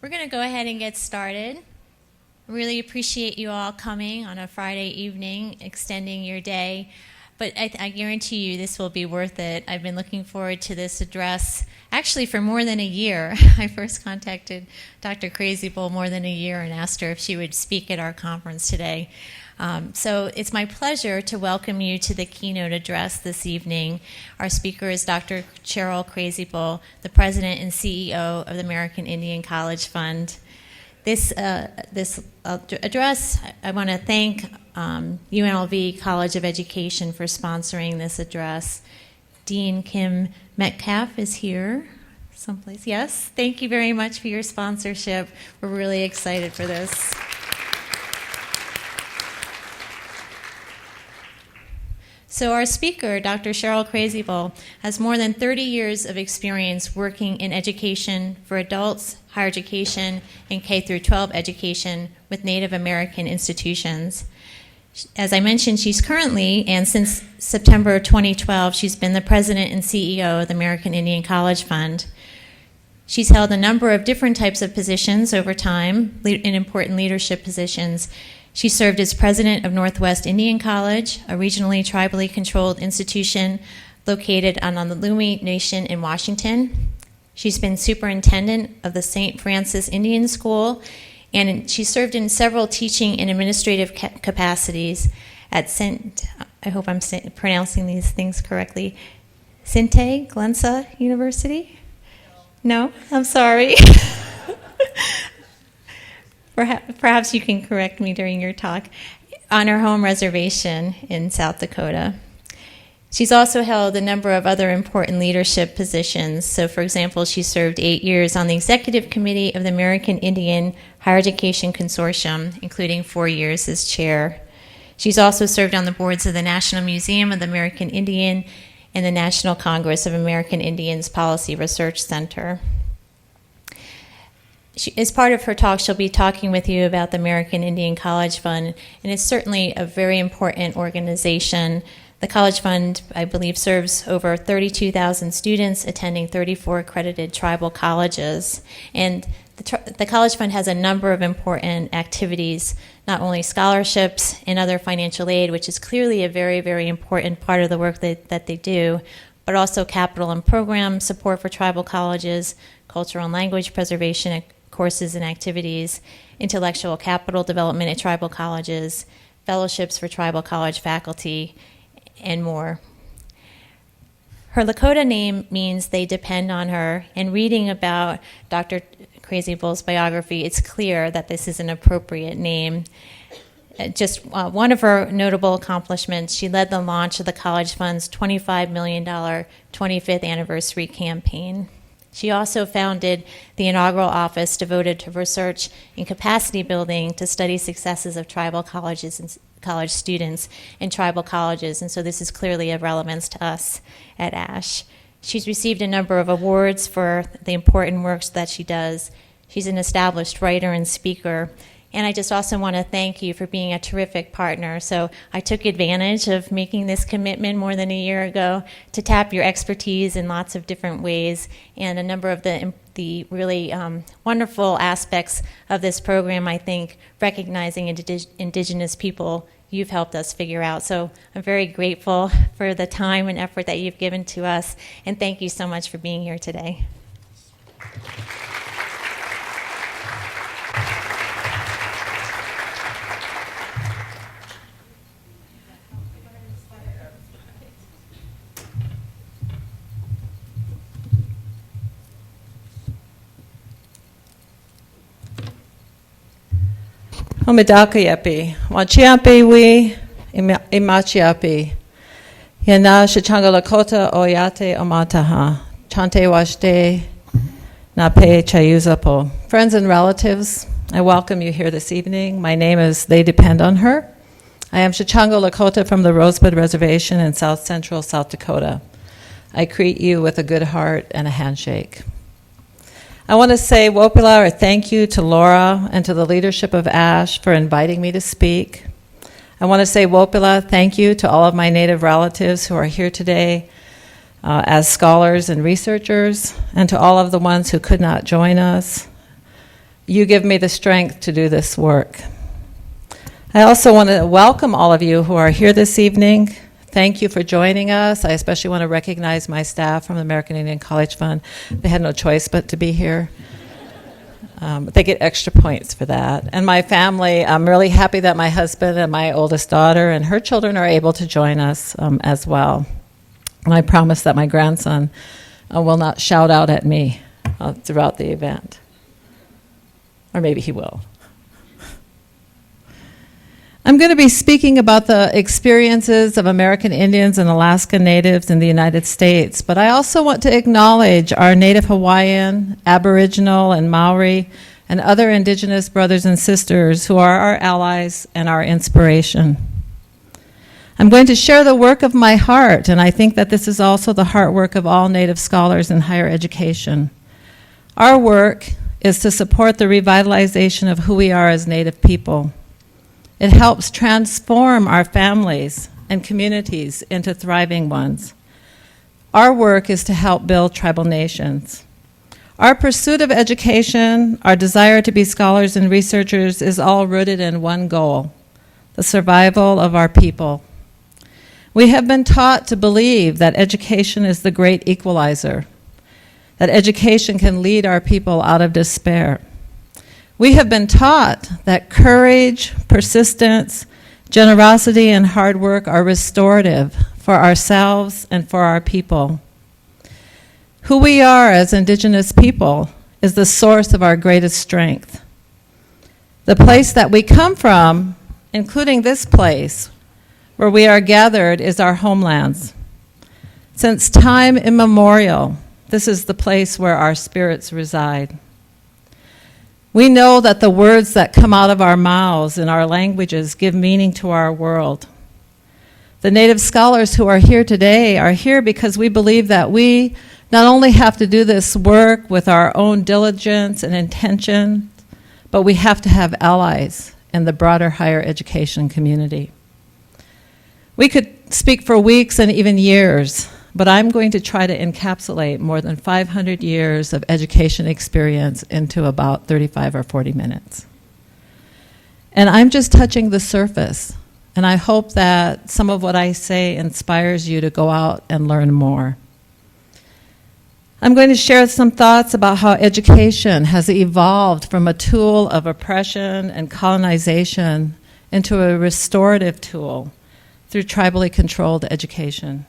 We're going to go ahead and get started. Really appreciate you all coming on a Friday evening, extending your day. But I guarantee you this will be worth it. I've been looking forward to this address actually for more than a year. I first contacted Dr. Crazy Bull more than a year and asked her if she would speak at our conference today. So it's my pleasure to welcome you to the keynote address this evening. Our speaker is Dr. Cheryl Crazy Bull, the President and CEO of the American Indian College Fund. This address, I want to thank UNLV College of Education for sponsoring this address. Dean Kim Metcalf is here someplace. Yes, thank you very much for your sponsorship. We're really excited for this. So our speaker, Dr. Cheryl Crazy Bull, has more than 30 years of experience working in education for adults, higher education, and K-12 education with Native American institutions. As I mentioned, she's currently, and since September 2012, she's been the president and CEO of the American Indian College Fund. She's held a number of different types of positions over time, in important leadership positions. She served as president of Northwest Indian College, a regionally tribally controlled institution located on the Lumi Nation in Washington. She's been superintendent of the St. Francis Indian School, and she served in several teaching and administrative capacities at I hope I'm pronouncing these things correctly, Sinte Glensa University? No, I'm sorry. Perhaps you can correct me during your talk, on her home reservation in South Dakota. She's also held a number of other important leadership positions. So, for example, she served 8 years on the executive committee of the American Indian Higher Education Consortium, including 4 years as chair. She's also served on the boards of the National Museum of the American Indian and the National Congress of American Indians Policy Research Center. As part of her talk, she'll be talking with you about the American Indian College Fund, and it's certainly a very important organization. The College Fund, I believe, serves over 32,000 students attending 34 accredited tribal colleges. And the College Fund has a number of important activities, not only scholarships and other financial aid, which is clearly a very, very important part of the work that they do, but also capital and program support for tribal colleges, cultural and language preservation courses and activities, intellectual capital development at tribal colleges, fellowships for tribal college faculty, and more. Her Lakota name means they depend on her, and reading about Dr. Crazy Bull's biography, it's clear that this is an appropriate name. Just one of her notable accomplishments, she led the launch of the College Fund's $25 million 25th anniversary campaign. She also founded the inaugural office devoted to research and capacity building to study successes of tribal colleges and college students in tribal colleges, and so this is clearly of relevance to us at ASHE. She's received a number of awards for the important works that she does. She's an established writer and speaker. And I just also want to thank you for being a terrific partner. So I took advantage of making this commitment more than a year ago to tap your expertise in lots of different ways. And a number of the really wonderful aspects of this program, I think, recognizing Indigenous people, you've helped us figure out. So I'm very grateful for the time and effort that you've given to us. And thank you so much for being here today. Omidakayepi, Wachiapi we, Imachiapi, Yana Shachanga Lakota Oyate Omataha, Chante Washte, Nape Chayuzapo. Friends and relatives, I welcome you here this evening. My name is They Depend on Her. I am Shachanga Lakota from the Rosebud Reservation in South Central South Dakota. I greet you with a good heart and a handshake. I want to say Wopila, or thank you to Laura and to the leadership of ASHE for inviting me to speak. I want to say Wopila, thank you to all of my Native relatives who are here today as scholars and researchers, and to all of the ones who could not join us. you give me the strength to do this work. I also want to welcome all of you who are here this evening. Thank you for joining us. I especially want to recognize my staff from the American Indian College Fund. They had no choice but to be here. They get extra points for that. And my family, I'm really happy that my husband and my oldest daughter and her children are able to join us as well. And I promise that my grandson will not shout out at me throughout the event. Or maybe he will. I'm going to be speaking about the experiences of American Indians and Alaska Natives in the United States, but I also want to acknowledge our Native Hawaiian, Aboriginal, and Maori, and other Indigenous brothers and sisters who are our allies and our inspiration. I'm going to share the work of my heart, and I think that this is also the heart work of all Native scholars in higher education. Our work is to support the revitalization of who we are as Native people. It helps transform our families and communities into thriving ones. Our work is to help build tribal nations. Our pursuit of education, our desire to be scholars and researchers is all rooted in one goal: the survival of our people. We have been taught to believe that education is the great equalizer, that education can lead our people out of despair. We have been taught that courage, persistence, generosity, and hard work are restorative for ourselves and for our people. Who we are as Indigenous people is the source of our greatest strength. The place that we come from, including this place where we are gathered, is our homelands. Since time immemorial, this is the place where our spirits reside. We know that the words that come out of our mouths in our languages give meaning to our world. The Native scholars who are here today are here because we believe that we not only have to do this work with our own diligence and intention, but we have to have allies in the broader higher education community. We could speak for weeks and even years, but I'm going to try to encapsulate more than 500 years of education experience into about 35 or 40 minutes. And I'm just touching the surface, and I hope that some of what I say inspires you to go out and learn more. I'm going to share some thoughts about how education has evolved from a tool of oppression and colonization into a restorative tool through tribally controlled education.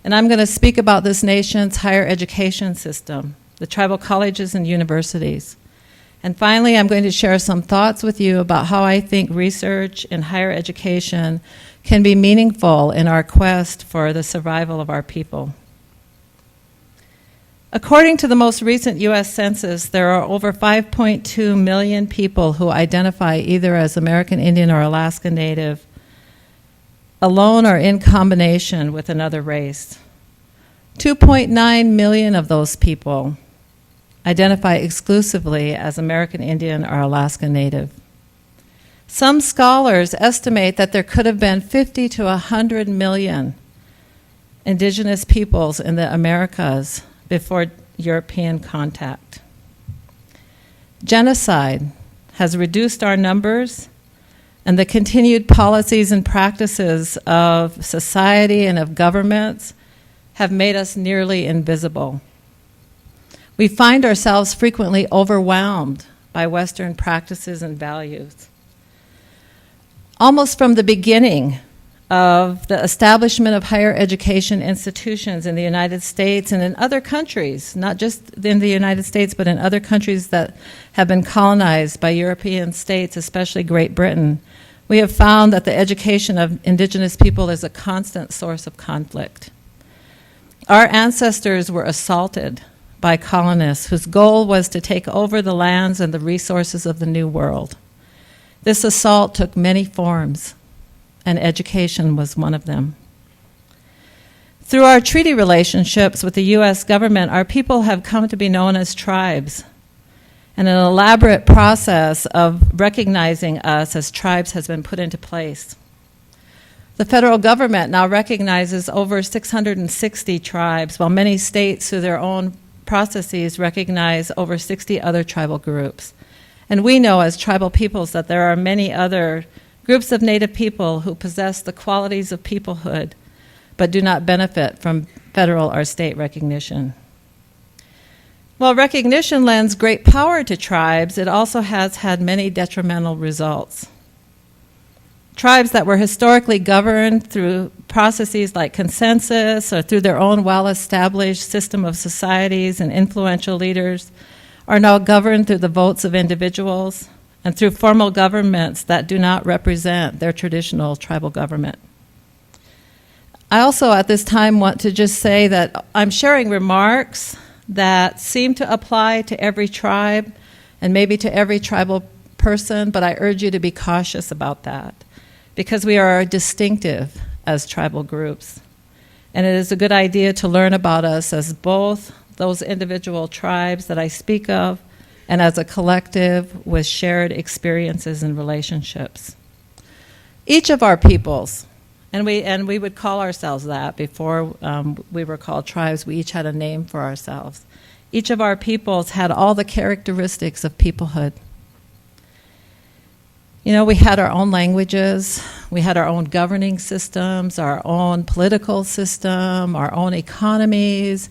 And I'm going to speak about this nation's higher education system, the tribal colleges and universities. And finally, I'm going to share some thoughts with you about how I think research in higher education can be meaningful in our quest for the survival of our people. According to the most recent U.S. Census, there are over 5.2 million people who identify either as American Indian or Alaska Native, alone or in combination with another race. 2.9 million of those people identify exclusively as American Indian or Alaska Native. Some scholars estimate that there could have been 50 to 100 million Indigenous peoples in the Americas before European contact. Genocide has reduced our numbers, and the continued policies and practices of society and of governments have made us nearly invisible. We find ourselves frequently overwhelmed by Western practices and values. Almost from the beginning of the establishment of higher education institutions in the United States and in other countries, not just in the United States, but in other countries that have been colonized by European states, especially Great Britain, we have found that the education of Indigenous people is a constant source of conflict. Our ancestors were assaulted by colonists whose goal was to take over the lands and the resources of the New World. This assault took many forms, and education was one of them. Through our treaty relationships with the U.S. government, our people have come to be known as tribes, and an elaborate process of recognizing us as tribes has been put into place. The federal government now recognizes over 660 tribes, while many states, through their own processes, recognize over 60 other tribal groups. And we know as tribal peoples that there are many other groups of Native people who possess the qualities of peoplehood but do not benefit from federal or state recognition. While recognition lends great power to tribes, it also has had many detrimental results. Tribes that were historically governed through processes like consensus or through their own well-established system of societies and influential leaders are now governed through the votes of individuals and through formal governments that do not represent their traditional tribal government. I also at this time want to just say that I'm sharing remarks that seem to apply to every tribe and maybe to every tribal person, but I urge you to be cautious about that because we are distinctive as tribal groups. And it is a good idea to learn about us as both those individual tribes that I speak of and as a collective with shared experiences and relationships. Each of our peoples, and we would call ourselves that before we were called tribes, we each had a name for ourselves. Each of our peoples had all the characteristics of peoplehood. You know, we had our own languages, we had our own governing systems, our own political system, our own economies,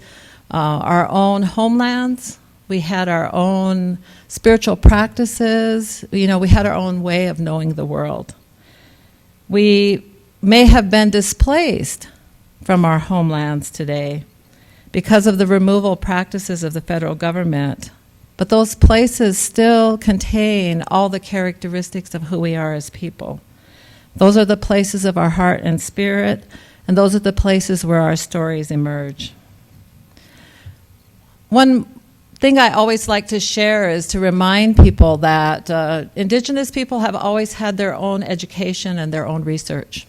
our own homelands. We had our own spiritual practices. You know, we had our own way of knowing the world. We may have been displaced from our homelands today because of the removal practices of the federal government. But those places still contain all the characteristics of who we are as people. Those are the places of our heart and spirit, and those are the places where our stories emerge. One thing I always like to share is to remind people that Indigenous people have always had their own education and their own research.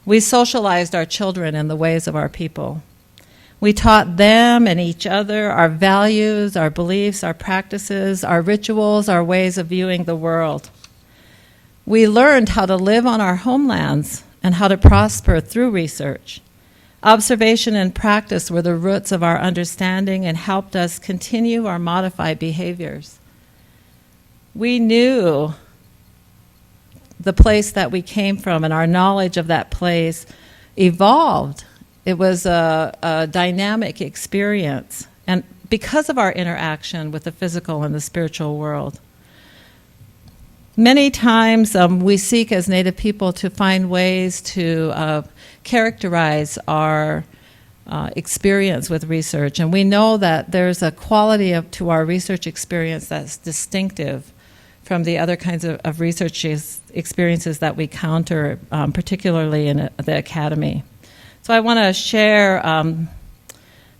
We socialized our children in the ways of our people. We taught them and each other our values, our beliefs, our practices, our rituals, our ways of viewing the world. We learned how to live on our homelands and how to prosper through research. Observation and practice were the roots of our understanding and helped us continue our modified behaviors. We knew the place that we came from, and our knowledge of that place evolved. It was a dynamic experience, and because of our interaction with the physical and the spiritual world. Many times we seek as Native people to find ways to characterize our experience with research, and we know that there's a quality to our research experience that's distinctive from the other kinds of research experiences that we counter, particularly in the academy. So I want to share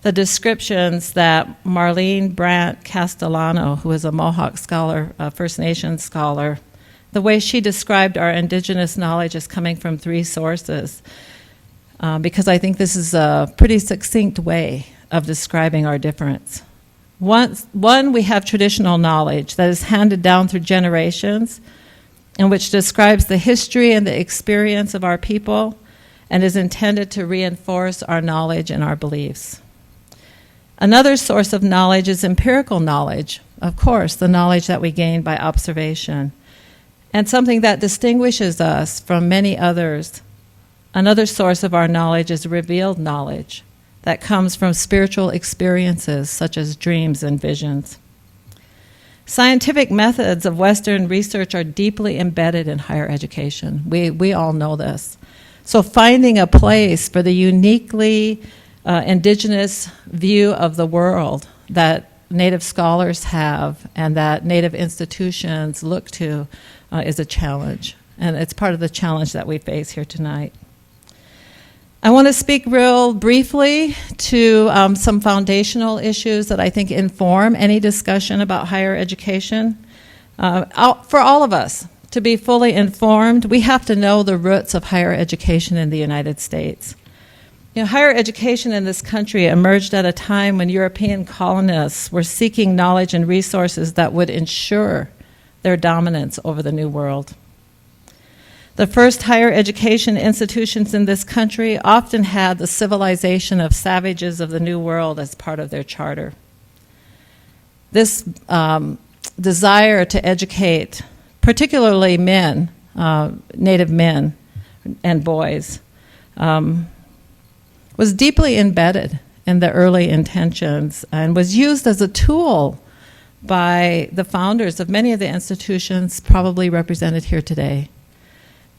the descriptions that Marlene Brandt Castellano, who is a Mohawk scholar, a First Nations scholar, the way she described our Indigenous knowledge as coming from three sources, because I think this is a pretty succinct way of describing our difference. One, we have traditional knowledge that is handed down through generations and which describes the history and the experience of our people and is intended to reinforce our knowledge and our beliefs. Another source of knowledge is empirical knowledge, of course, the knowledge that we gain by observation, and something that distinguishes us from many others. Another source of our knowledge is revealed knowledge that comes from spiritual experiences such as dreams and visions. Scientific methods of Western research are deeply embedded in higher education. We all know this. So finding a place for the uniquely Indigenous view of the world that Native scholars have and that Native institutions look to is a challenge. And it's part of the challenge that we face here tonight. I want to speak real briefly to some foundational issues that I think inform any discussion about higher education. For all of us to be fully informed, we have to know the roots of higher education in the United States. You know, higher education in this country emerged at a time when European colonists were seeking knowledge and resources that would ensure their dominance over the New World. The first higher education institutions in this country often had the civilization of savages of the New World as part of their charter. This desire to educate, particularly men, Native men and boys, was deeply embedded in the early intentions and was used as a tool by the founders of many of the institutions probably represented here today.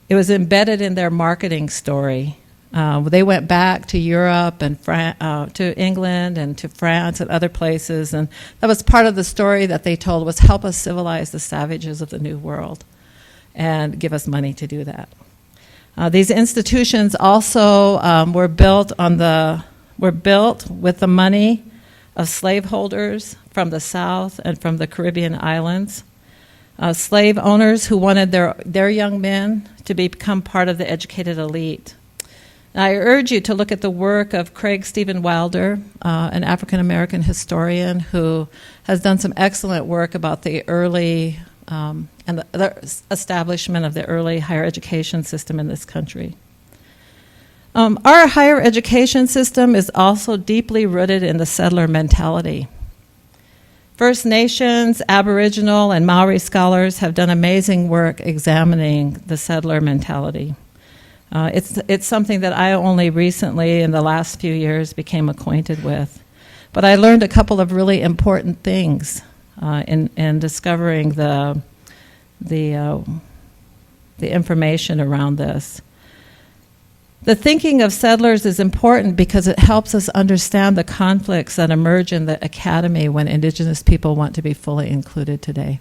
It was embedded in their marketing story. They went back to Europe and to England and to France and other places, and that was part of the story that they told was help us civilize the savages of the New World and give us money to do that. These institutions also were built with the money of slaveholders from the South and from the Caribbean islands, slave owners who wanted their young men to become part of the educated elite. I urge you to look at the work of Craig Stephen Wilder, an African-American historian who has done some excellent work about the early and the establishment of the early higher education system in this country. Our higher education system is also deeply rooted in the settler mentality. First Nations, Aboriginal, and Maori scholars have done amazing work examining the settler mentality. It's something that I only recently, in the last few years, became acquainted with. But I learned a couple of really important things in discovering the information around this. The thinking of settlers is important because it helps us understand the conflicts that emerge in the academy when Indigenous people want to be fully included today.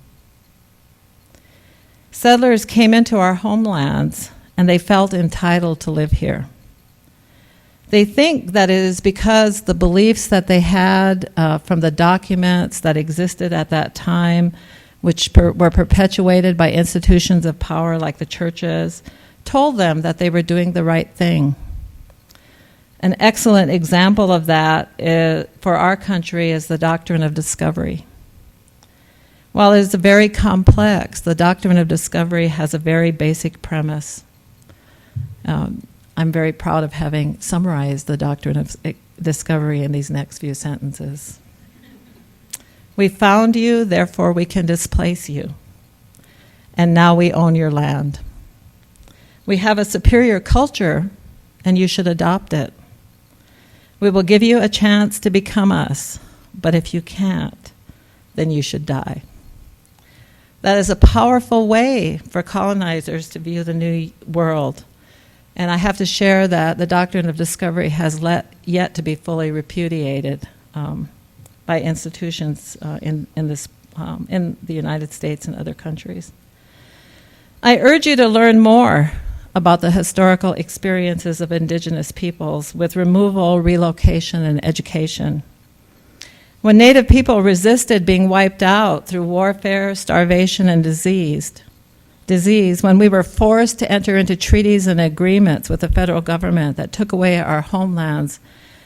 Settlers came into our homelands and they felt entitled to live here. They think that it is because the beliefs that they had from the documents that existed at that time, which were perpetuated by institutions of power like the churches, told them that they were doing the right thing. An excellent example of that for our country is the doctrine of discovery. While it is very complex, the doctrine of discovery has a very basic premise. I'm very proud of having summarized the doctrine of discovery in these next few sentences. We found you, therefore we can displace you. And now we own your land. We have a superior culture, and you should adopt it. We will give you a chance to become us, but if you can't, then you should die. That is a powerful way for colonizers to view the new world. And I have to share that the doctrine of discovery has yet to be fully repudiated by institutions in the United States and other countries. I urge you to learn more about the historical experiences of Indigenous peoples with removal, relocation, and education. When Native people resisted being wiped out through warfare, starvation, and disease, when we were forced to enter into treaties and agreements with the federal government that took away our homelands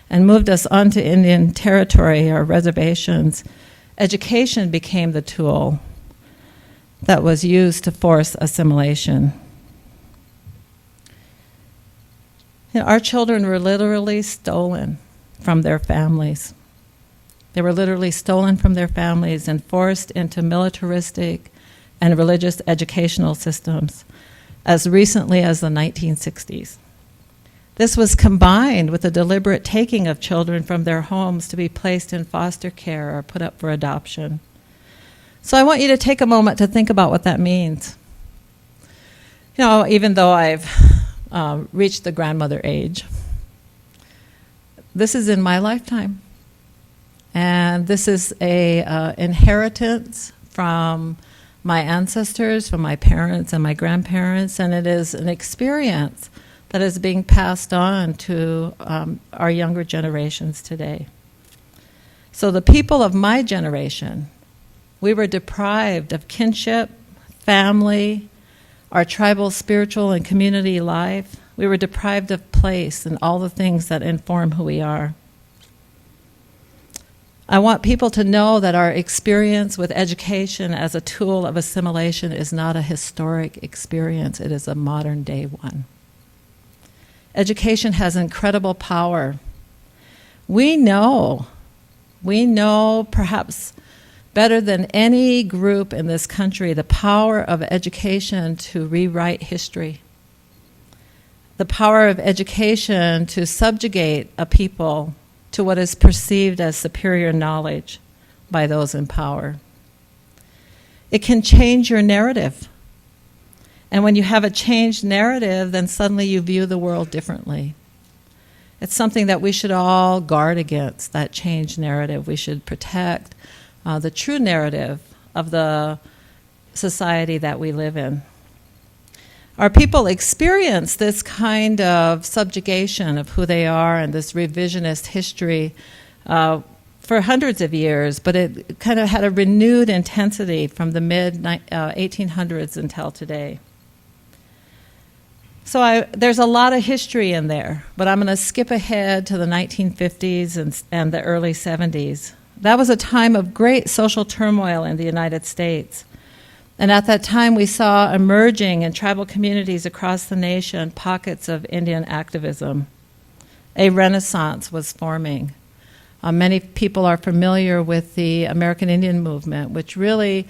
and moved us onto Indian territory or reservations, education became the tool that was used to force assimilation. You know, our children were literally stolen from their families. They were literally stolen from their families and forced into militaristic and religious educational systems as recently as the 1960s. This was combined with the deliberate taking of children from their homes to be placed in foster care or put up for adoption. So I want you to take a moment to think about what that means. You know, even though I've reached the grandmother age, this is in my lifetime. And this is a inheritance from my ancestors, from my parents and my grandparents, and it is an experience that is being passed on to our younger generations today. So the people of my generation, we were deprived of kinship, family, our tribal, spiritual, and community life. We were deprived of place and all the things that inform who we are. I want people to know that our experience with education as a tool of assimilation is not a historic experience, it is a modern day one. Education has incredible power. We know perhaps better than any group in this country, the power of education to rewrite history, the power of education to subjugate a people to what is perceived as superior knowledge by those in power. It can change your narrative. And when you have a changed narrative, then suddenly you view the world differently. It's something that we should all guard against, that changed narrative. We should protect the true narrative of the society that we live in. Our people experience this kind of subjugation of who they are and this revisionist history for hundreds of years, but it kind of had a renewed intensity from the mid-1800s until today. So there's a lot of history in there, but I'm going to skip ahead to the 1950s and the early 70s. That was a time of great social turmoil in the United States. And at that time, we saw emerging in tribal communities across the nation pockets of Indian activism. A renaissance was forming. Many people are familiar with the American Indian movement, which really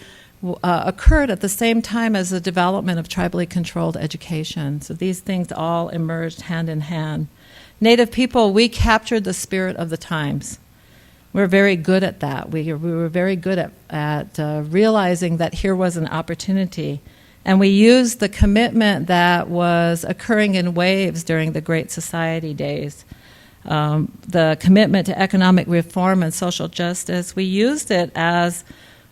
occurred at the same time as the development of tribally controlled education. So these things all emerged hand in hand. Native people, we captured the spirit of the times. We're very good at that. We were very good at realizing that here was an opportunity. And we used the commitment that was occurring in waves during the Great Society days. The commitment to economic reform and social justice, we used it as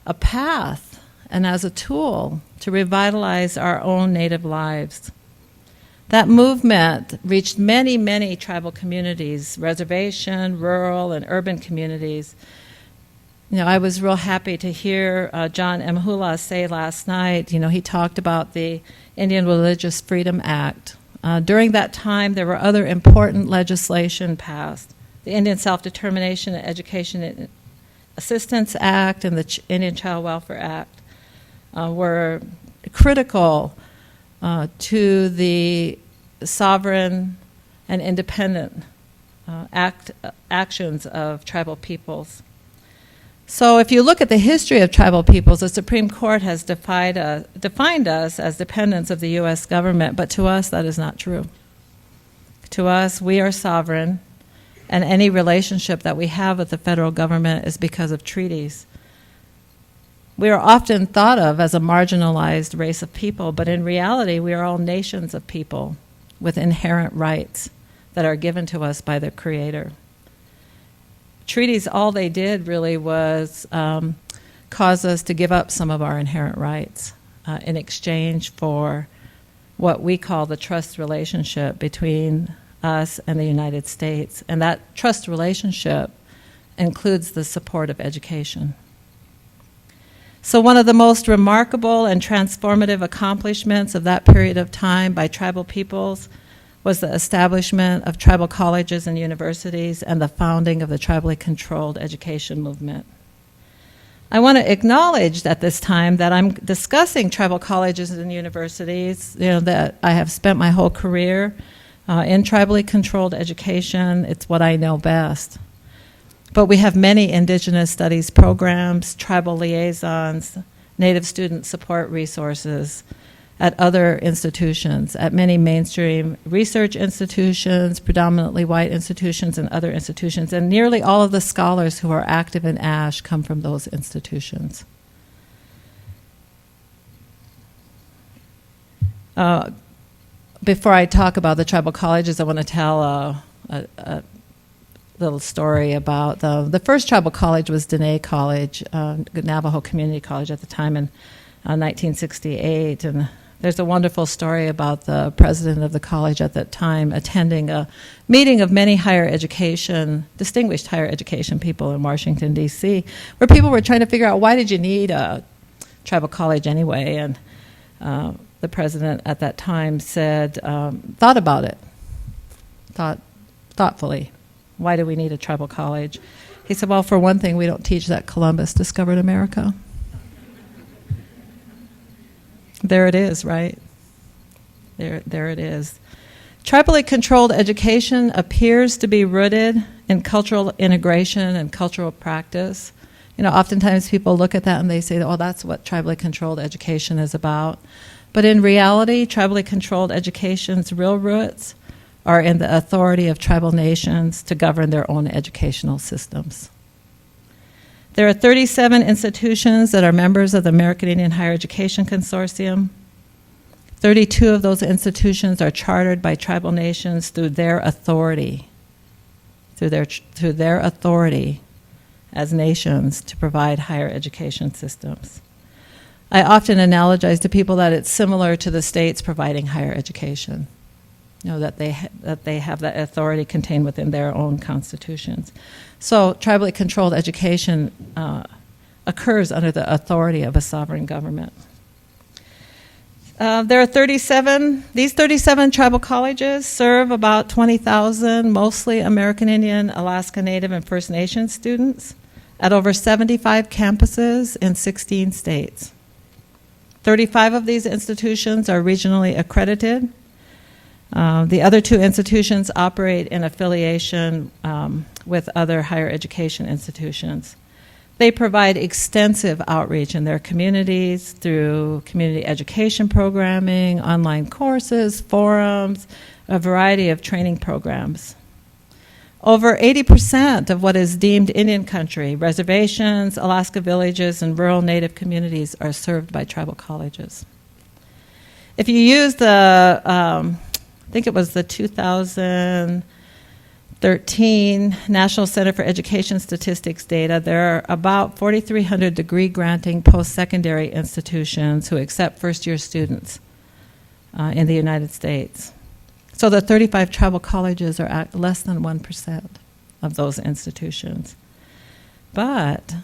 a path and as a tool to revitalize our own native lives. That movement reached many, many tribal communities, reservation, rural, and urban communities. You know, I was real happy to hear John Mhula say last night, he talked about the Indian Religious Freedom Act. During that time, there were other important legislation passed. The Indian Self-Determination and Education Assistance Act and the Indian Child Welfare Act were critical to the sovereign and independent actions of tribal peoples. So if you look at the history of tribal peoples, the Supreme Court has defined us as dependents of the U.S. government, but to us that is not true. To us, we are sovereign, and any relationship that we have with the federal government is because of treaties. We are often thought of as a marginalized race of people, but in reality, we are all nations of people with inherent rights that are given to us by the Creator. Treaties, all they did really was cause us to give up some of our inherent rights in exchange for what we call the trust relationship between us and the United States. And that trust relationship includes the support of education. So one of the most remarkable and transformative accomplishments of that period of time by tribal peoples was the establishment of tribal colleges and universities and the founding of the tribally controlled education movement. I want to acknowledge at this time that I'm discussing tribal colleges and universities, that I have spent my whole career in tribally controlled education. It's what I know best. But we have many Indigenous studies programs, tribal liaisons, Native student support resources at other institutions, at many mainstream research institutions, predominantly white institutions and other institutions, and nearly all of the scholars who are active in ASHE come from those institutions. Before I talk about the tribal colleges, I want to tell a little story about the first tribal college was Dene College, Navajo Community College at the time in 1968, and there's a wonderful story about the president of the college at that time attending a meeting of many distinguished higher education people in Washington, D.C., where people were trying to figure out, why did you need a tribal college anyway? And the president at that time said, thought about it, thoughtfully. Why do we need a tribal college? He said, well, for one thing, we don't teach that Columbus discovered America. There it is, right? There it is. Tribally controlled education appears to be rooted in cultural integration and cultural practice. Oftentimes people look at that and they say, oh, that's what tribally controlled education is about. But in reality, tribally controlled education's real roots are in the authority of tribal nations to govern their own educational systems. There are 37 institutions that are members of the American Indian Higher Education Consortium. 32 of those institutions are chartered by tribal nations through their authority, through their authority as nations to provide higher education systems. I often analogize to people that it's similar to the states providing higher education. That they have that authority contained within their own constitutions. So tribally controlled education occurs under the authority of a sovereign government. There are 37, these 37 tribal colleges serve about 20,000, mostly American Indian, Alaska Native, and First Nation students at over 75 campuses in 16 states. 35 of these institutions are regionally accredited. The other 2 institutions operate in affiliation with other higher education institutions. They provide extensive outreach in their communities through community education programming, online courses, forums, a variety of training programs. Over 80% of what is deemed Indian country, reservations, Alaska villages, and rural Native communities are served by tribal colleges. If you use the I think it was the 2013 National Center for Education Statistics data, there are about 4,300 degree-granting post-secondary institutions who accept first-year students in the United States. So the 35 tribal colleges are at less than 1% of those institutions. But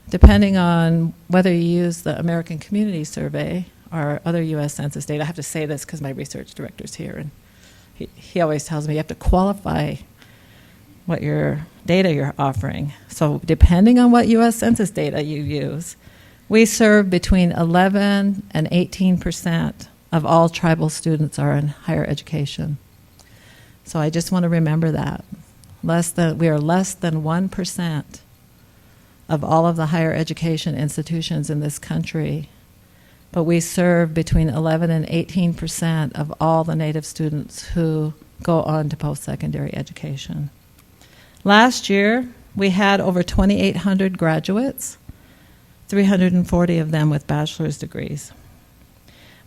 depending on whether you use the American Community Survey or other U.S. Census data, I have to say this because my research director's here, and he always tells me you have to qualify what your data you're offering. So depending on what U.S. Census data you use, we serve between 11 and 18% of all tribal students are in higher education. So I just want to remember that. We are less than 1% of all of the higher education institutions in this country, but we serve between 11 and 18% of all the Native students who go on to post-secondary education. Last year, we had over 2,800 graduates, 340 of them with bachelor's degrees.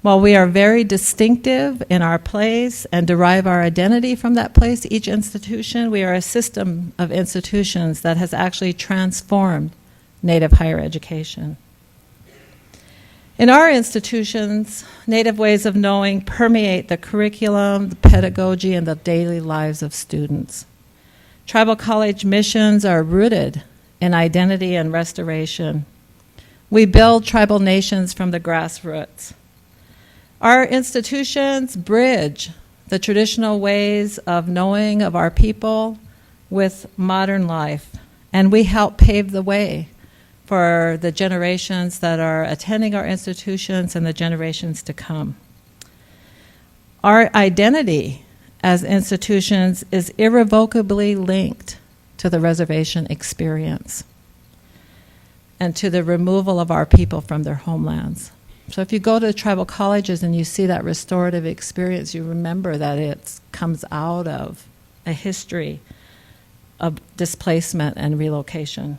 While we are very distinctive in our place and derive our identity from that place, each institution, we are a system of institutions that has actually transformed Native higher education. In our institutions, Native ways of knowing permeate the curriculum, the pedagogy, and the daily lives of students. Tribal college missions are rooted in identity and restoration. We build tribal nations from the grassroots. Our institutions bridge the traditional ways of knowing of our people with modern life, and we help pave the way for the generations that are attending our institutions and the generations to come. Our identity as institutions is irrevocably linked to the reservation experience and to the removal of our people from their homelands. So if you go to tribal colleges and you see that restorative experience, you remember that it comes out of a history of displacement and relocation.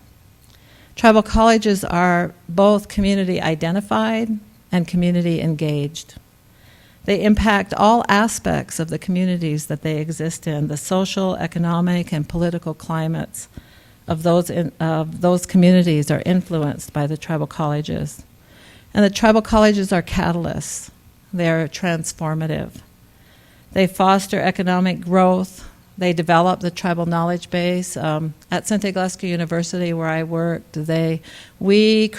Tribal colleges are both community identified and community engaged. They impact all aspects of the communities that they exist in, the social, economic, and political climates of those communities are influenced by the tribal colleges. And the tribal colleges are catalysts. They're transformative. They foster economic growth. They develop the tribal knowledge base. At St. Glasgow University, where I worked, we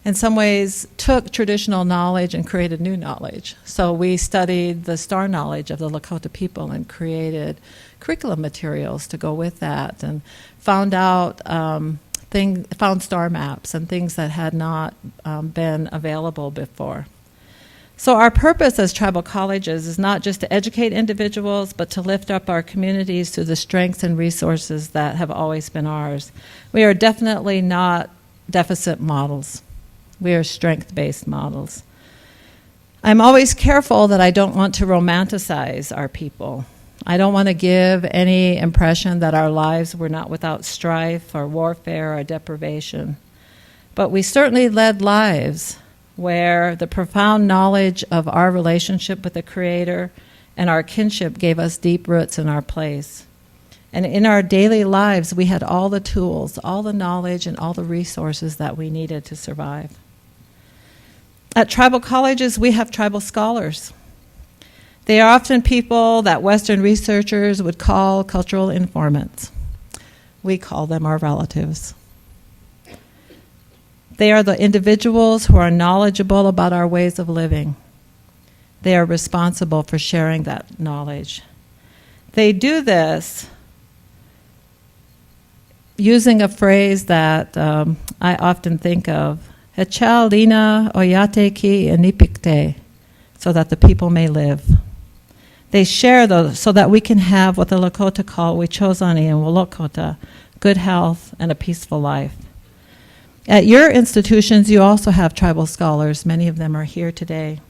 in some ways took traditional knowledge and created new knowledge. So we studied the star knowledge of the Lakota people and created curriculum materials to go with that, and found star maps and things that had not been available before. So our purpose as tribal colleges is not just to educate individuals, but to lift up our communities through the strengths and resources that have always been ours. We are definitely not deficit models. We are strength-based models. I'm always careful that I don't want to romanticize our people. I don't want to give any impression that our lives were not without strife or warfare or deprivation. But we certainly led lives where the profound knowledge of our relationship with the Creator and our kinship gave us deep roots in our place. And in our daily lives, we had all the tools, all the knowledge, and all the resources that we needed to survive. At tribal colleges, we have tribal scholars. They are often people that Western researchers would call cultural informants. We call them our relatives. They are the individuals who are knowledgeable about our ways of living. They are responsible for sharing that knowledge. They do this using a phrase that I often think of, Hechal lina oyate ki inipikte, so that the people may live. They share those so that we can have what the Lakota call Wichozani and Wolokota, good health and a peaceful life. At your institutions, you also have tribal scholars. Many of them are here today.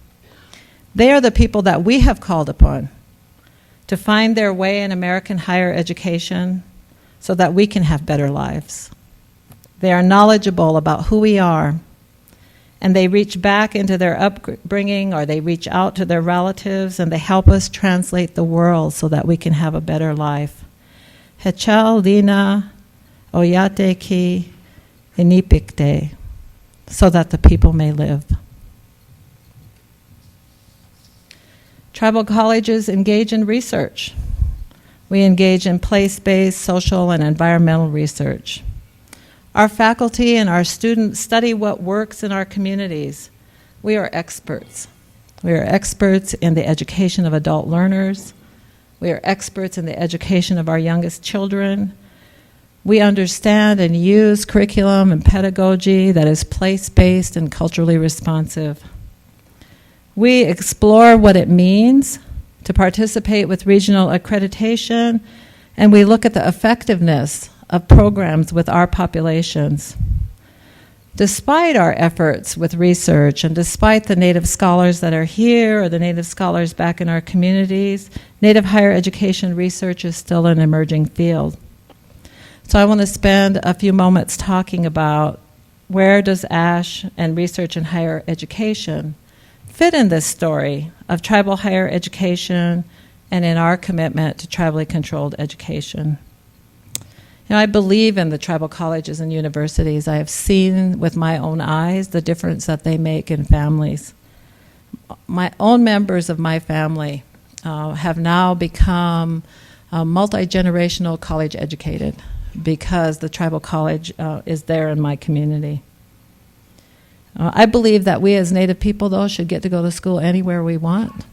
They are the people that we have called upon to find their way in American higher education so that we can have better lives. They are knowledgeable about who we are, and they reach back into their upbringing or they reach out to their relatives and they help us translate the world so that we can have a better life. Hechal lina oyate ki inipikte, so that the people may live. Tribal colleges engage in research. We engage in place-based social and environmental research. Our faculty and our students study what works in our communities. We are experts. We are experts in the education of adult learners. We are experts in the education of our youngest children. We understand and use curriculum and pedagogy that is place-based and culturally responsive. We explore what it means to participate with regional accreditation, and we look at the effectiveness of programs with our populations. Despite our efforts with research and despite the Native scholars that are here or the Native scholars back in our communities, Native higher education research is still an emerging field. So I want to spend a few moments talking about where does ASHE and research in higher education fit in this story of tribal higher education and in our commitment to tribally controlled education. You know, I believe in the tribal colleges and universities. I have seen with my own eyes the difference that they make in families. My own members of my family have now become multi-generational college educated because the tribal college is there in my community. I believe that we as Native people, though, should get to go to school anywhere we want,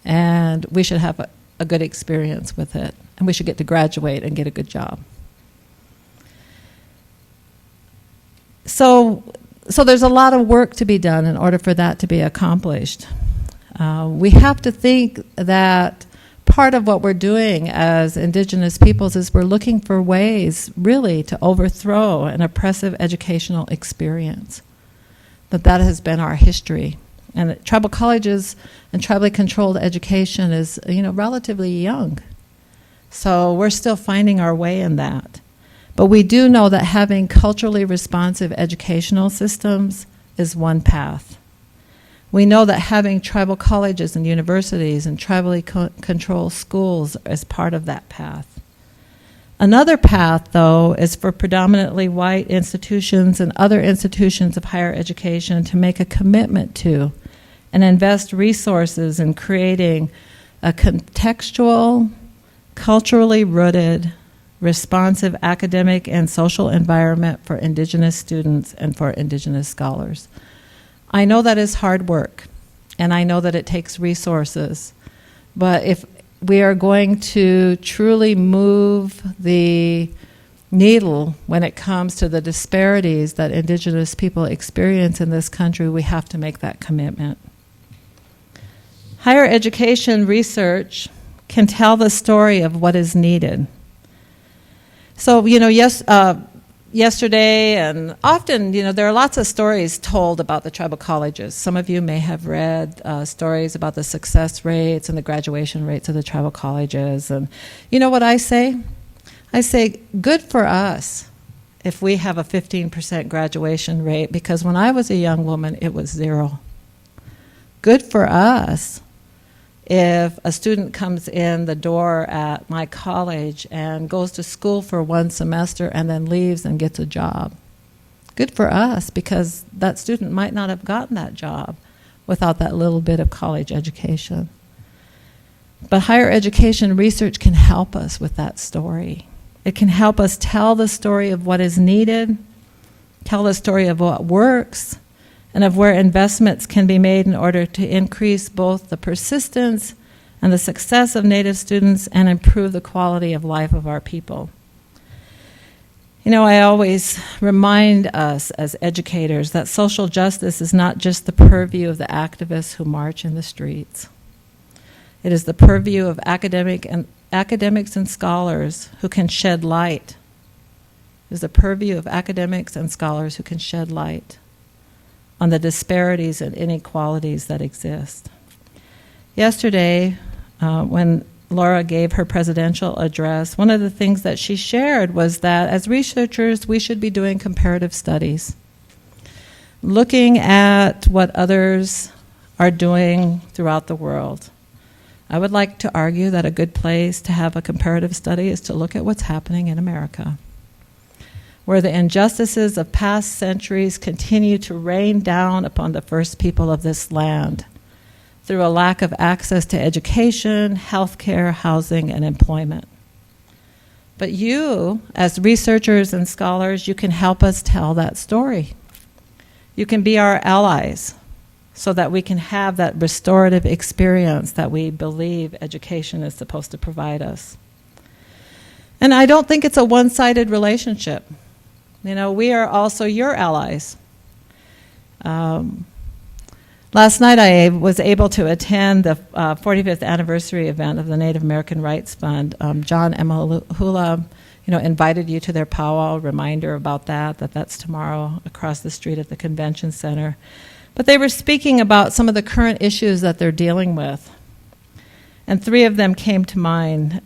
and we should have a good experience with it, and we should get to graduate and get a good job. So there's a lot of work to be done in order for that to be accomplished. We have to think that part of what we're doing as Indigenous peoples is we're looking for ways, really, to overthrow an oppressive educational experience. That has been our history. And tribal colleges and tribally controlled education is, relatively young. So we're still finding our way in that. But we do know that having culturally responsive educational systems is one path. We know that having tribal colleges and universities and tribally controlled schools is part of that path. Another path, though, is for predominantly white institutions and other institutions of higher education to make a commitment to and invest resources in creating a contextual, culturally rooted, responsive academic and social environment for Indigenous students and for Indigenous scholars. I know that is hard work, and I know that it takes resources, but if we are going to truly move the needle when it comes to the disparities that Indigenous people experience in this country, we have to make that commitment. Higher education research can tell the story of what is needed. So, yesterday and often, there are lots of stories told about the tribal colleges. Some of you may have read stories about the success rates and the graduation rates of the tribal colleges. And you know what I say? I say, good for us if we have a 15% graduation rate, because when I was a young woman, it was 0. Good for us if a student comes in the door at my college and goes to school for 1 semester and then leaves and gets a job. Good for us, because that student might not have gotten that job without that little bit of college education. But higher education research can help us with that story. It can help us tell the story of what is needed, tell the story of what works, and of where investments can be made in order to increase both the persistence and the success of Native students and improve the quality of life of our people. I always remind us as educators that social justice is not just the purview of the activists who march in the streets. It is the purview of academics and scholars who can shed light. It is the purview of academics and scholars who can shed light on the disparities and inequalities that exist. Yesterday, when Laura gave her presidential address, one of the things that she shared was that as researchers, we should be doing comparative studies, looking at what others are doing throughout the world. I would like to argue that a good place to have a comparative study is to look at what's happening in America, where the injustices of past centuries continue to rain down upon the first people of this land through a lack of access to education, healthcare, housing, and employment. But you, as researchers and scholars, you can help us tell that story. You can be our allies so that we can have that restorative experience that we believe education is supposed to provide us. And I don't think it's a one-sided relationship. We are also your allies. Last night I was able to attend the 45th anniversary event of the Native American Rights Fund. John Emahula, invited you to their powwow, reminder about that's tomorrow across the street at the convention center. But they were speaking about some of the current issues that they're dealing with. And 3 of them came to mind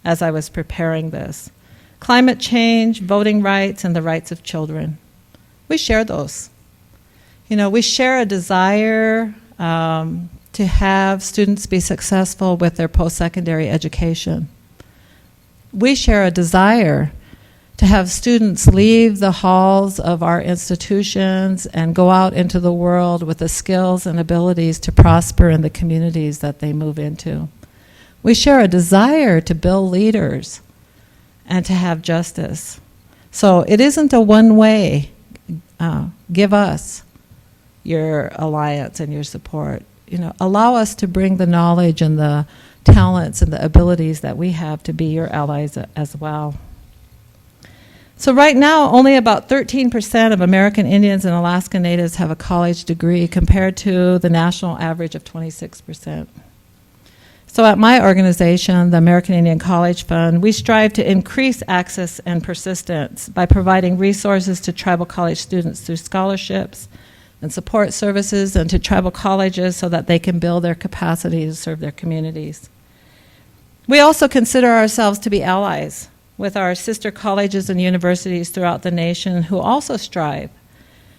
as I was preparing this. Climate change, voting rights, and the rights of children. We share those. We share a desire to have students be successful with their post-secondary education. We share a desire to have students leave the halls of our institutions and go out into the world with the skills and abilities to prosper in the communities that they move into. We share a desire to build leaders and to have justice. So it isn't a one-way, give us your alliance and your support. Allow us to bring the knowledge and the talents and the abilities that we have to be your allies as well. So right now, only about 13% of American Indians and Alaska Natives have a college degree compared to the national average of 26%. So at my organization, the American Indian College Fund, we strive to increase access and persistence by providing resources to tribal college students through scholarships and support services and to tribal colleges so that they can build their capacity to serve their communities. We also consider ourselves to be allies with our sister colleges and universities throughout the nation who also strive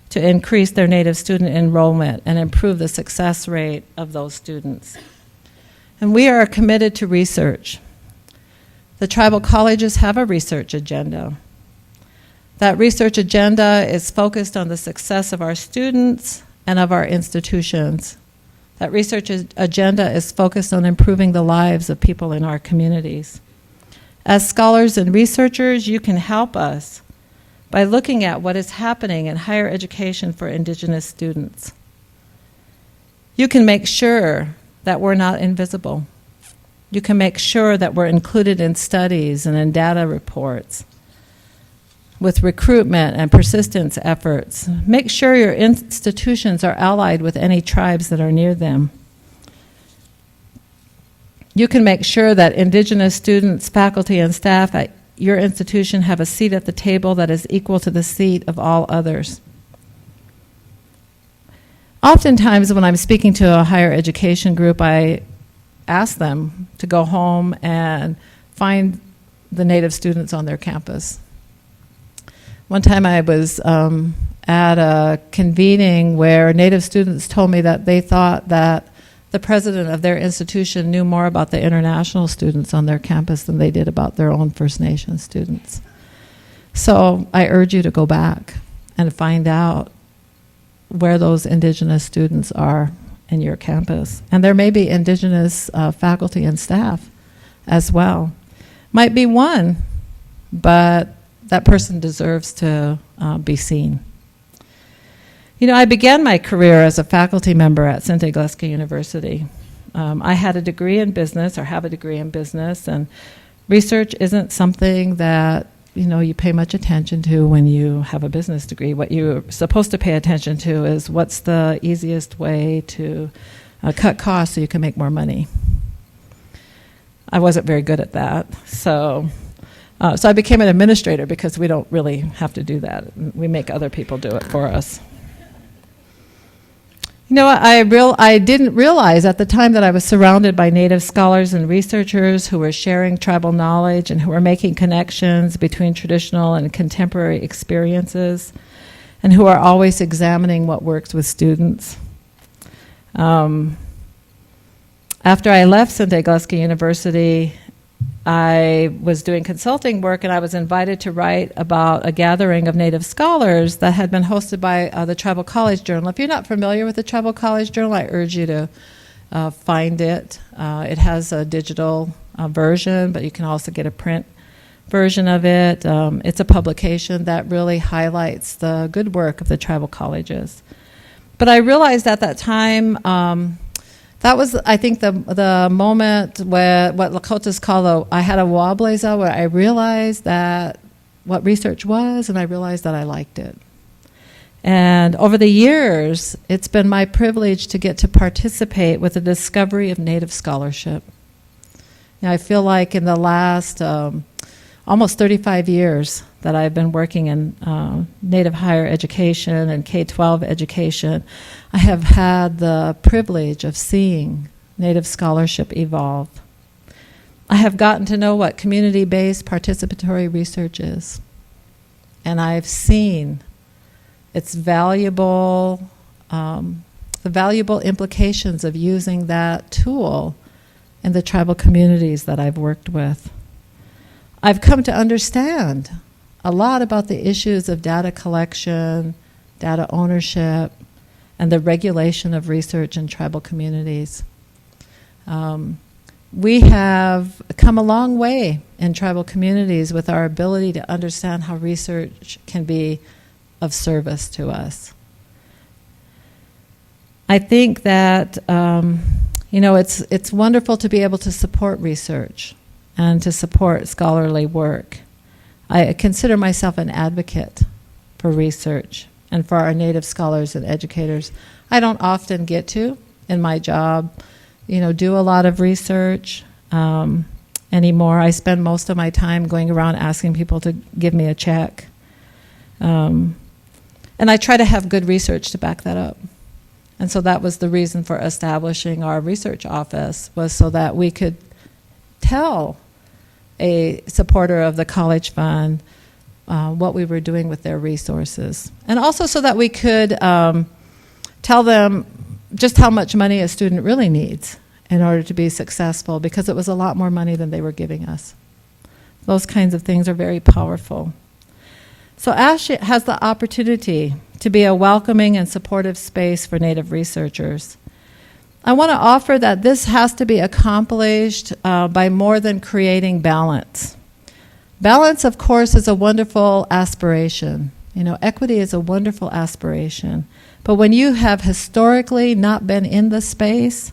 to increase their Native student enrollment and improve the success rate of those students. And we are committed to research. The tribal colleges have a research agenda. That research agenda is focused on the success of our students and of our institutions. That research agenda is focused on improving the lives of people in our communities. As scholars and researchers, you can help us by looking at what is happening in higher education for Indigenous students. You can make sure that we're not invisible. You can make sure that we're included in studies and in data reports. With recruitment and persistence efforts, make sure your institutions are allied with any tribes that are near them. you can make sure that Indigenous students, faculty, and staff at your institution have a seat at the table that is equal to the seat of all others. Oftentimes when I'm speaking to a higher education group, I ask them to go home and find the Native students on their campus. One time I was at a convening where Native students told me that they thought that the president of their institution knew more about the international students on their campus than they did about their own First Nation students. So I urge you to go back and find out where those Indigenous students are in your campus. And there may be Indigenous faculty and staff as well. Might be one, but that person deserves to be seen. You know, I began my career as a faculty member at St. Gleska University. I had a degree in business, or have a degree in business, and research isn't something that, you know, you pay much attention to when you have a business degree. What you're supposed to pay attention to is what's the easiest way to cut costs so you can make more money. I wasn't very good at that, so I became an administrator because we don't really have to do that. We make other people do it for us. You know, I didn't realize at the time that I was surrounded by Native scholars and researchers who were sharing tribal knowledge and who were making connections between traditional and contemporary experiences, and who are always examining what works with students. After I left St. Gleska University, I was doing consulting work, and I was invited to write about a gathering of Native scholars that had been hosted by the Tribal College Journal. If you're not familiar with the Tribal College Journal, I urge you to find it. It has a digital version, but you can also get a print version of it. It's a publication that really highlights the good work of the tribal colleges. But I realized at that time, that was, I think, the moment where what Lakotas call I had a wableza, where I realized that what research was, and I realized that I liked it. And over the years, it's been my privilege to get to participate with the discovery of Native scholarship. You know, I feel like in the last almost 35 years that I've been working in Native higher education and K-12 education, I have had the privilege of seeing Native scholarship evolve. I have gotten to know what community-based participatory research is, and I've seen its valuable, the valuable implications of using that tool in the tribal communities that I've worked with. I've come to understand a lot about the issues of data collection, data ownership, and the regulation of research in tribal communities. We have come a long way in tribal communities with our ability to understand how research can be of service to us. I think that you know, it's wonderful to be able to support research and to support scholarly work. I consider myself an advocate for research and for our Native scholars and educators. I don't often get to, in my job, you know, do a lot of research anymore. I spend most of my time going around asking people to give me a check. And I try to have good research to back that up. And so that was the reason for establishing our research office, was so that we could tell a supporter of the College Fund what we were doing with their resources. And also so that we could tell them just how much money a student really needs in order to be successful, because it was a lot more money than they were giving us. Those kinds of things are very powerful. So ASHE has the opportunity to be a welcoming and supportive space for Native researchers. I want to offer that this has to be accomplished by more than creating balance. Balance, of course, is a wonderful aspiration. You know, equity is a wonderful aspiration. But when you have historically not been in the space,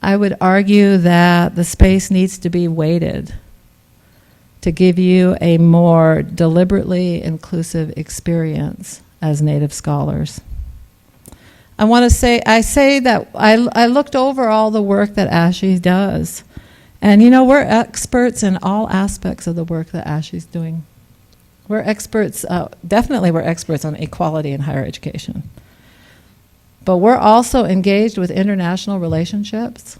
I would argue that the space needs to be weighted to give you a more deliberately inclusive experience as Native scholars. I say that I looked over all the work that ASHE does. And we're experts in all aspects of the work that ASHE is doing. We're experts, definitely we're experts on equality in higher education. But we're also engaged with international relationships.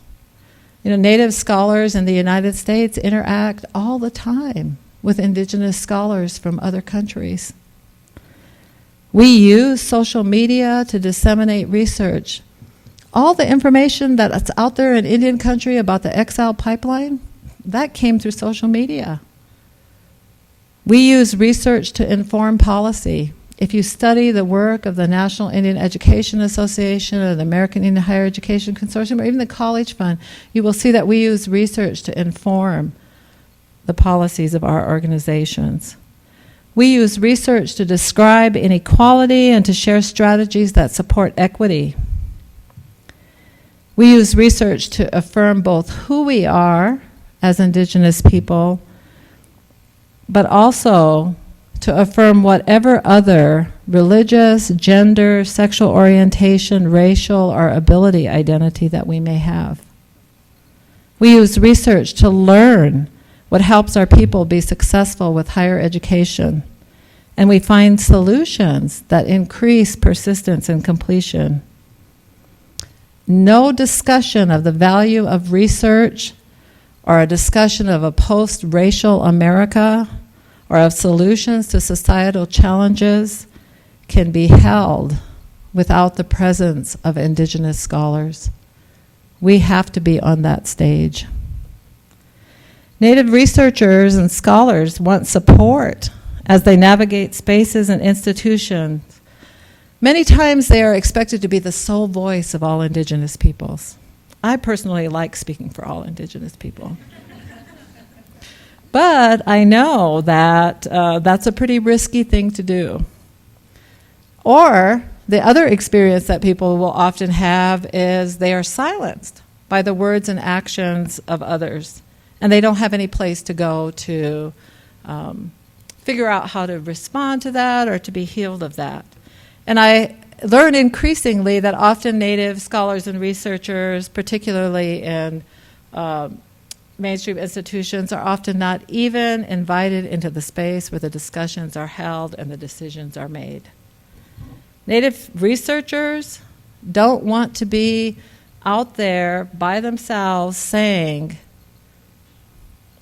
Native scholars in the United States interact all the time with indigenous scholars from other countries. We use social media to disseminate research. All the information that's out there in Indian country about the Exile pipeline, that came through social media. We use research to inform policy. If you study the work of the National Indian Education Association or the American Indian Higher Education Consortium or even the College Fund, you will see that we use research to inform the policies of our organizations. We use research to describe inequality and to share strategies that support equity. We use research to affirm both who we are as Indigenous people, but also to affirm whatever other religious, gender, sexual orientation, racial, or ability identity that we may have. We use research to learn what helps our people be successful with higher education, and we find solutions that increase persistence and completion. No discussion of the value of research or a discussion of a post-racial America or of solutions to societal challenges can be held without the presence of Indigenous scholars. We have to be on that stage. Native researchers and scholars want support as they navigate spaces and institutions. Many times they are expected to be the sole voice of all Indigenous peoples. I personally like speaking for all Indigenous people. But I know that that's a pretty risky thing to do. Or the other experience that people will often have is they are silenced by the words and actions of others, and they don't have any place to go to figure out how to respond to that or to be healed of that. And I learn increasingly that often Native scholars and researchers, particularly in mainstream institutions, are often not even invited into the space where the discussions are held and the decisions are made. Native researchers don't want to be out there by themselves saying,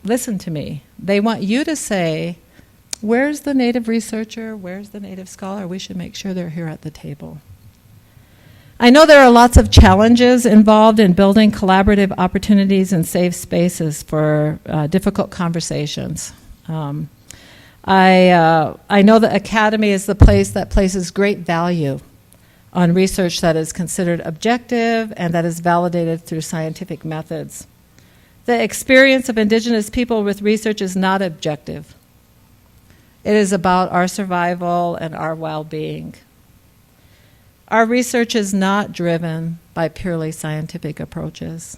listen to me. They want you to say, where's the Native researcher? Where's the Native scholar? We should make sure they're here at the table. I know there are lots of challenges involved in building collaborative opportunities and safe spaces for difficult conversations. I know the Academy is the place that places great value on research that is considered objective and that is validated through scientific methods. The experience of Indigenous people with research is not objective. It is about our survival and our well-being. Our research is not driven by purely scientific approaches.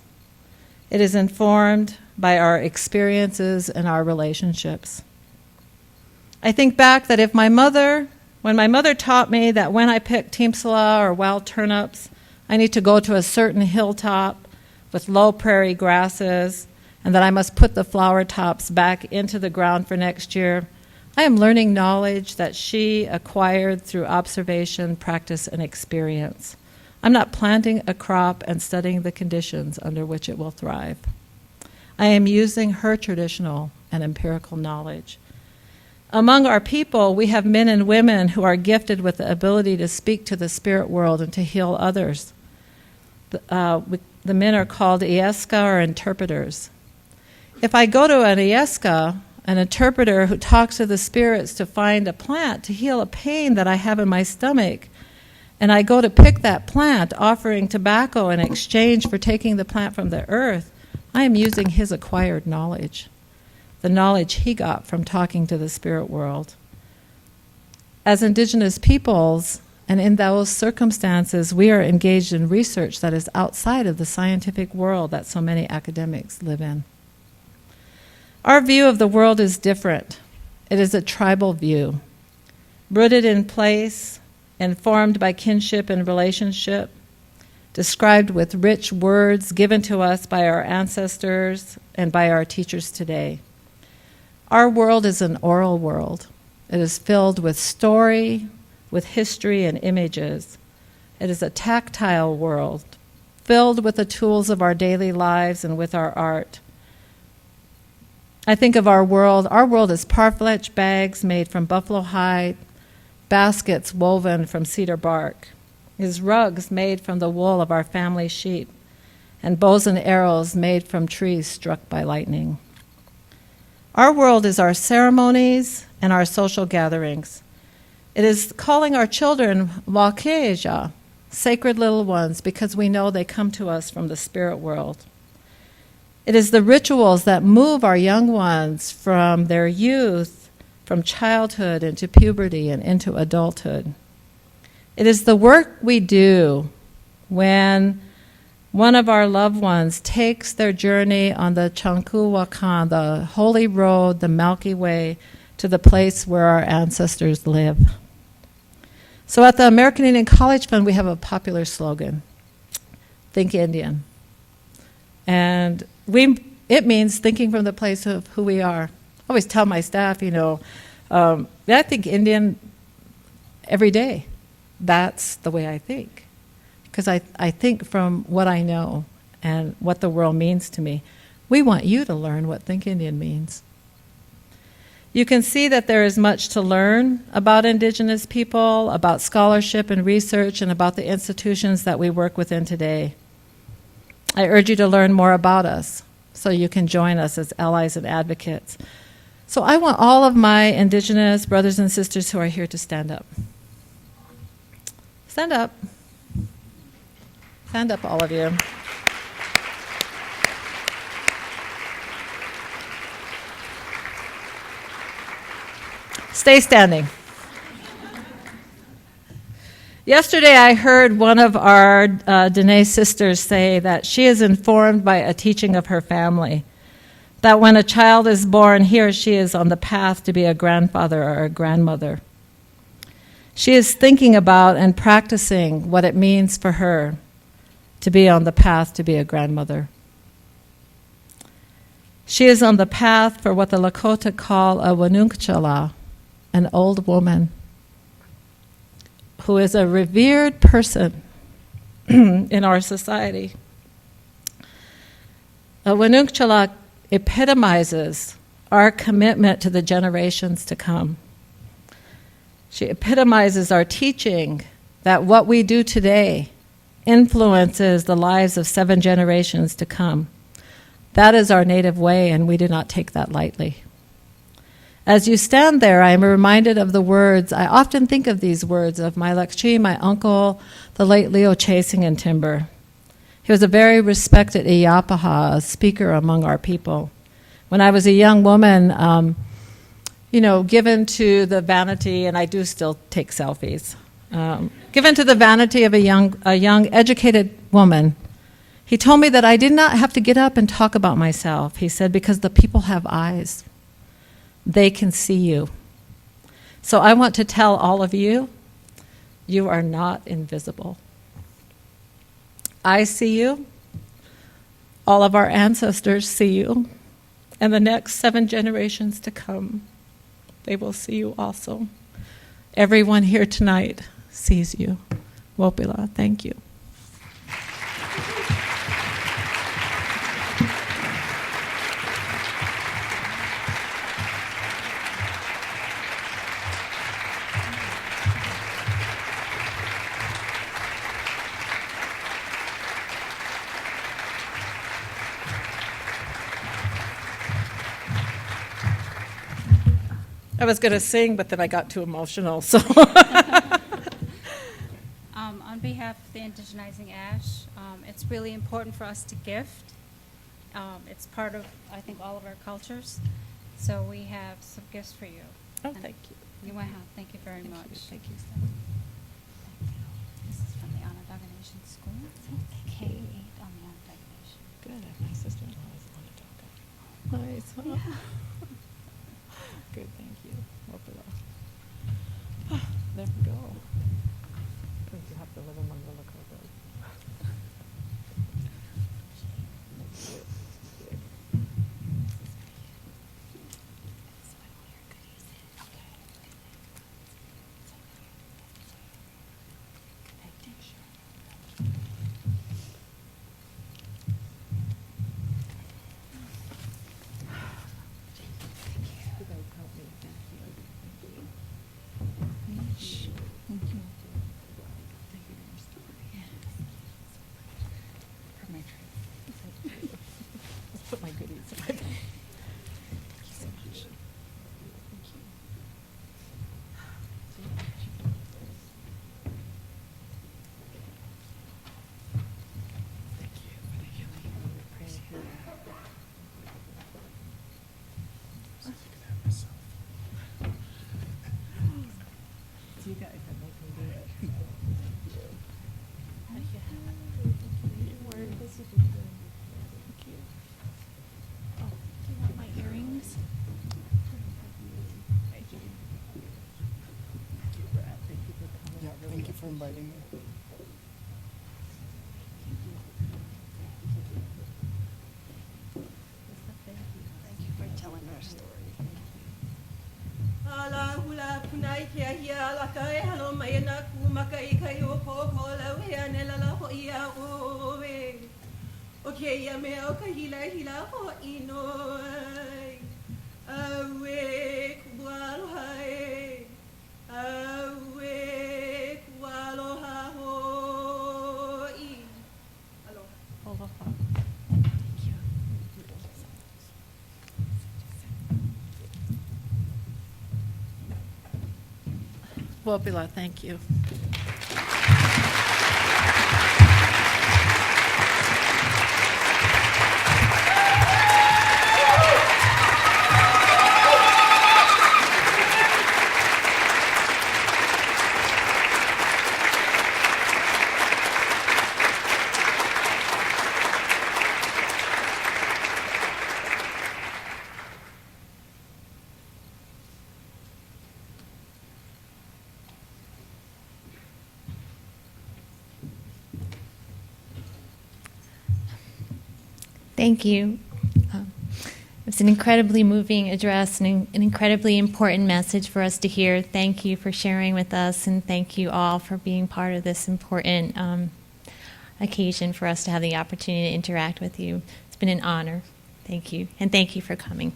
It is informed by our experiences and our relationships. I think back that when my mother taught me that when I pick timsala or wild turnips, I need to go to a certain hilltop with low prairie grasses, and that I must put the flower tops back into the ground for next year, I am learning knowledge that she acquired through observation, practice, and experience. I'm not planting a crop and studying the conditions under which it will thrive. I am using her traditional and empirical knowledge. Among our people, we have men and women who are gifted with the ability to speak to the spirit world and to heal others. The men are called Ieska, or interpreters. If I go to an Ieska, an interpreter who talks to the spirits to find a plant to heal a pain that I have in my stomach, and I go to pick that plant, offering tobacco in exchange for taking the plant from the earth, I am using his acquired knowledge, the knowledge he got from talking to the spirit world. As Indigenous peoples, and in those circumstances, we are engaged in research that is outside of the scientific world that so many academics live in. Our view of the world is different. It is a tribal view, rooted in place, informed by kinship and relationship, described with rich words given to us by our ancestors and by our teachers today. Our world is an oral world. It is filled with story, with history and images. It is a tactile world, filled with the tools of our daily lives and with our art. I think of our world. Our world is parfleche bags made from buffalo hide, baskets woven from cedar bark. It is rugs made from the wool of our family sheep, and bows and arrows made from trees struck by lightning. Our world is our ceremonies and our social gatherings. It is calling our children wakeja, sacred little ones, because we know they come to us from the spirit world. It is the rituals that move our young ones from their youth, from childhood into puberty and into adulthood. It is the work we do when one of our loved ones takes their journey on the Chankuwakan, the holy road, the Milky Way, to the place where our ancestors live. So at the American Indian College Fund, we have a popular slogan, Think Indian. And it means thinking from the place of who we are. I always tell my staff, I think Indian every day. That's the way I think. Because I think from what I know and what the world means to me. We want you to learn what Think Indian means. You can see that there is much to learn about Indigenous people, about scholarship and research, and about the institutions that we work within today. I urge you to learn more about us so you can join us as allies and advocates. So I want all of my Indigenous brothers and sisters who are here to stand up. Stand up. Stand up, all of you. Stay standing. Yesterday I heard one of our Dene sisters say that she is informed by a teaching of her family that when a child is born, he or she is on the path to be a grandfather or a grandmother. She is thinking about and practicing what it means for her to be on the path to be a grandmother. She is on the path for what the Lakota call a wanunkchala, an old woman who is a revered person in our society. A wanunkchala epitomizes our commitment to the generations to come. She epitomizes our teaching that what we do today influences the lives of 7 generations to come. That is our native way, and we do not take that lightly. As you stand there, I am reminded of the words, I often think of these words of my Lakchi, my uncle, the late Leo Chasing in Timber. He was a very respected Iyapaha, a speaker among our people. When I was a young woman, given to the vanity, and I do still take selfies, given to the vanity of a young educated woman, he told me that I did not have to get up and talk about myself. He said, because the people have eyes. They can see you. So I want to tell all of you, you are not invisible. I see you. All of our ancestors see you. And the next 7 generations to come, they will see you also. Everyone here tonight sees you. Wopila, thank you. I was going to sing, but then I got too emotional, so. On behalf of the Indigenizing ASHE, it's really important for us to gift. It's part of, I think, all of our cultures. So we have some gifts for you. Oh, And thank you. You want to have, thank you very much. Thank you. This is from the Onondaga Nation School. K-8 on the Onondaga Nation. Good. My sister-in-law is Onondaga. Nice, huh? Yeah. Good, thank you. Wopila. There we go. Thank you for inviting me. Thank you for telling our story. Ala hula punai kia hia ala kai halo mai na ku maka I kai o ko ko lau he anela la ho ia o we. O ke ia me o ka hila ho ino ai. Awe ku aloha e. Awe ku aloha ho I. Aloha. Wopila, thank you. Thank you. It's an incredibly moving address and an incredibly important message for us to hear. Thank you for sharing with us, and thank you all for being part of this important occasion for us to have the opportunity to interact with you. It's been an honor. Thank you, and thank you for coming.